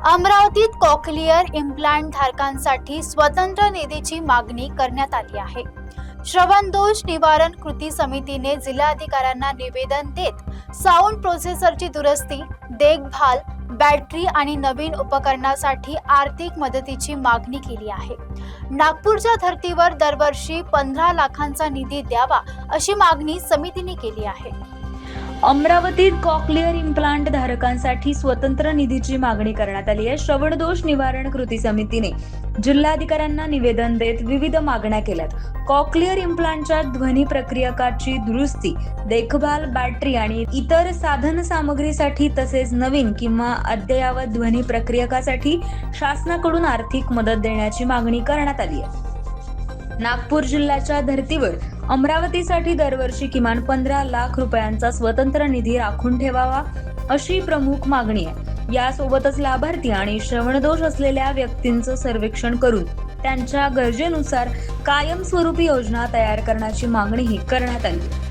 अमरावतीत cochlear implant धारकांसाठी स्वतंत्र निधीची मागणी करण्यात आली आहे. श्रवण दोष निवारण कृती समितीने जिल्हाधिकाऱ्यांना निवेदन देत साऊंड प्रोसेसरची दुरुस्ती, देखभाल, बॅटरी आणि नवीन उपकरणासाठी आर्थिक मदतीची मागणी केली आहे. नागपूरच्या धर्तीवर दरवर्षी 15 लाखांचा निधी द्यावा अशी मागणी समितीने केली आहे. अमरावतीत कॉक्लिअर इम्प्लांट धारकांसाठी स्वतंत्र निधीची मागणी करण्यात आली आहे. श्रवणदोष निवारण कृती समितीने जिल्हाधिकाऱ्यांना निवेदन देत विविध मागण्या केल्यात. कॉक्लिअर इम्प्लांटच्या ध्वनी प्रक्रियकाची दुरुस्ती, देखभाल, बॅटरी आणि इतर साधन सामग्रीसाठी तसेच नवीन किंवा अद्ययावत ध्वनी प्रक्रियकासाठी शासनाकडून आर्थिक मदत देण्याची मागणी करण्यात आली आहे. नागपूर जिल्ह्याच्या धर्तीवर अमरावतीसाठी दरवर्षी किमान 15 लाख रुपयांचा स्वतंत्र निधी राखून ठेवावा अशी प्रमुख मागणी आहे. यासोबतच लाभार्थी आणि श्रवणदोष असलेल्या व्यक्तींचं सर्वेक्षण करून त्यांच्या गरजेनुसार कायमस्वरूपी योजना तयार करण्याची मागणीही करण्यात आली.